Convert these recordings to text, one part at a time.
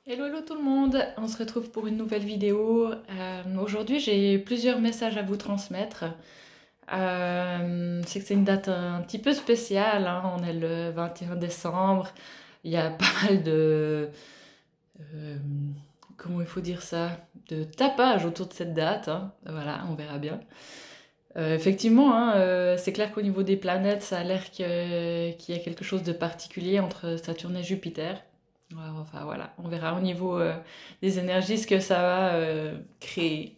Hello, hello tout le monde, on se retrouve pour une nouvelle vidéo. Aujourd'hui j'ai plusieurs messages à vous transmettre. C'est que c'est une date un petit peu spéciale, hein. On est le 21 décembre, il y a pas mal de... euh, comment il faut dire ça? De tapage autour de cette date, hein. Voilà, on verra bien. Effectivement, hein, c'est clair qu'au niveau des planètes, ça a l'air qu'il y a quelque chose de particulier entre Saturne et Jupiter. Ouais, enfin voilà, on verra au niveau des énergies ce que ça va créer.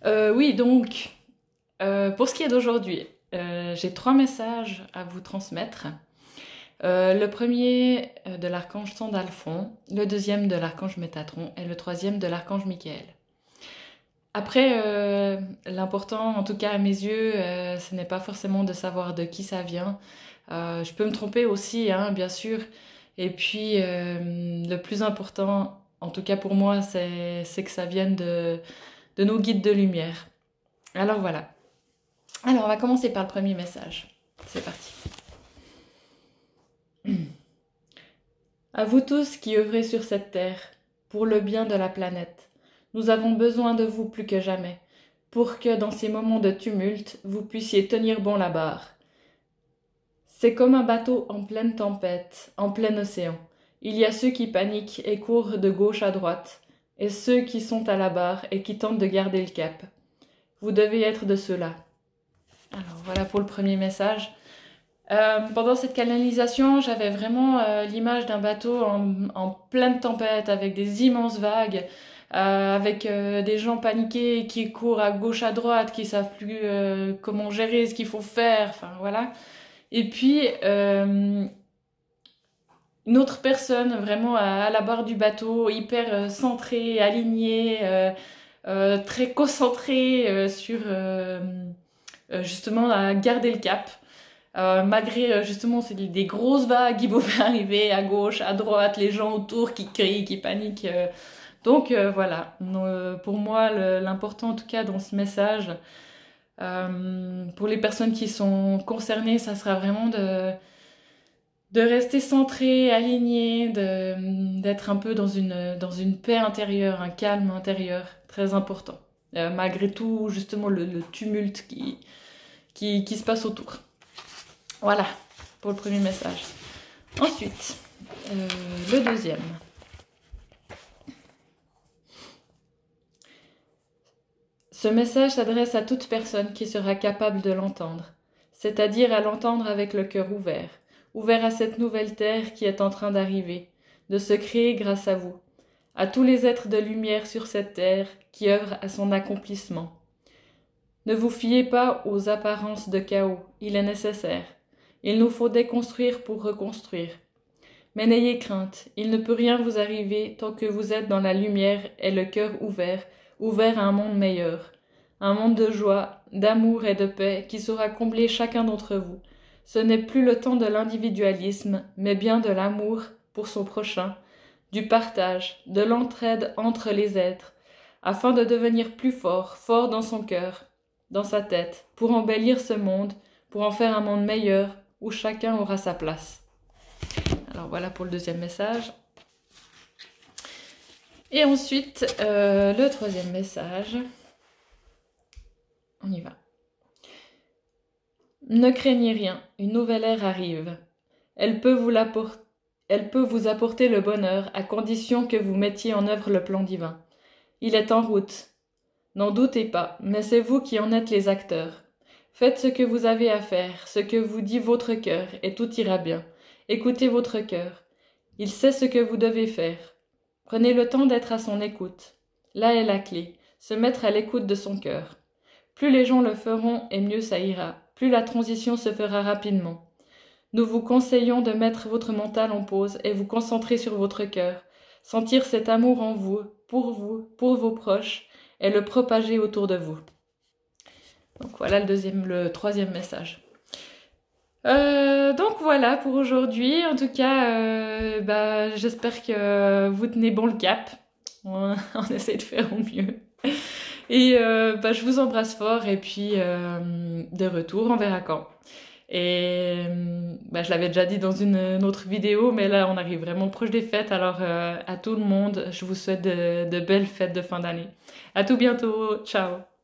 Oui, donc, pour ce qui est d'aujourd'hui, j'ai trois messages à vous transmettre. Le premier de l'archange Sandalphon, le deuxième de l'archange Métatron et le troisième de l'archange Michael. Après, l'important, en tout cas à mes yeux, ce n'est pas forcément de savoir de qui ça vient. Je peux me tromper aussi, hein, bien sûr. Et puis, le plus important, en tout cas pour moi, c'est que ça vienne de nos guides de lumière. Alors voilà. Alors, on va commencer par le premier message. C'est parti. À vous tous qui œuvrez sur cette terre, pour le bien de la planète, nous avons besoin de vous plus que jamais, pour que dans ces moments de tumulte, vous puissiez tenir bon la barre. C'est comme un bateau en pleine tempête, en plein océan. Il y a ceux qui paniquent et courent de gauche à droite, et ceux qui sont à la barre et qui tentent de garder le cap. Vous devez être de ceux-là. Alors voilà pour le premier message. Pendant cette canalisation, j'avais vraiment l'image d'un bateau en pleine tempête, avec des immenses vagues, avec des gens paniqués qui courent à gauche à droite, qui savent plus comment gérer ce qu'il faut faire, enfin voilà. Et puis une autre personne vraiment à la barre du bateau, hyper centrée, alignée, très concentrée sur justement à garder le cap. Malgré justement c'est des grosses vagues qui pouvaient arriver à gauche, à droite, les gens autour qui crient, qui paniquent. Donc voilà, pour moi l'important en tout cas dans ce message, pour les personnes qui sont concernées, ça sera vraiment de rester centré, aligné, d'être un peu dans une paix intérieure, un calme intérieur, très important. Malgré tout justement le tumulte qui se passe autour. Voilà, pour le premier message. Ensuite, le deuxième. Ce message s'adresse à toute personne qui sera capable de l'entendre, c'est-à-dire à l'entendre avec le cœur ouvert, ouvert à cette nouvelle terre qui est en train d'arriver, de se créer grâce à vous, à tous les êtres de lumière sur cette terre qui œuvrent à son accomplissement. Ne vous fiez pas aux apparences de chaos, il est nécessaire. Il nous faut déconstruire pour reconstruire. Mais n'ayez crainte, il ne peut rien vous arriver tant que vous êtes dans la lumière et le cœur ouvert, ouvert à un monde meilleur. Un monde de joie, d'amour et de paix qui saura combler chacun d'entre vous. Ce n'est plus le temps de l'individualisme, mais bien de l'amour pour son prochain, du partage, de l'entraide entre les êtres, afin de devenir plus fort, fort dans son cœur, dans sa tête, pour embellir ce monde, pour en faire un monde meilleur, où chacun aura sa place. Alors voilà pour le deuxième message. Et ensuite, le troisième message. On y va. Ne craignez rien, une nouvelle ère arrive. Elle peut vous apporter le bonheur à condition que vous mettiez en œuvre le plan divin. Il est en route. N'en doutez pas, mais c'est vous qui en êtes les acteurs. Faites ce que vous avez à faire, ce que vous dit votre cœur, et tout ira bien. Écoutez votre cœur. Il sait ce que vous devez faire. Prenez le temps d'être à son écoute. Là est la clé, se mettre à l'écoute de son cœur. Plus les gens le feront, et mieux ça ira. Plus la transition se fera rapidement. Nous vous conseillons de mettre votre mental en pause et vous concentrer sur votre cœur. Sentir cet amour en vous, pour vos proches, et le propager autour de vous. Donc voilà le troisième message. Donc voilà pour aujourd'hui. En tout cas, j'espère que vous tenez bon le cap. On essaie de faire au mieux. Et je vous embrasse fort et puis de retour, on verra quand. Et je l'avais déjà dit dans une autre vidéo, mais là on arrive vraiment proche des fêtes. Alors à tout le monde, je vous souhaite de belles fêtes de fin d'année. À tout bientôt, ciao!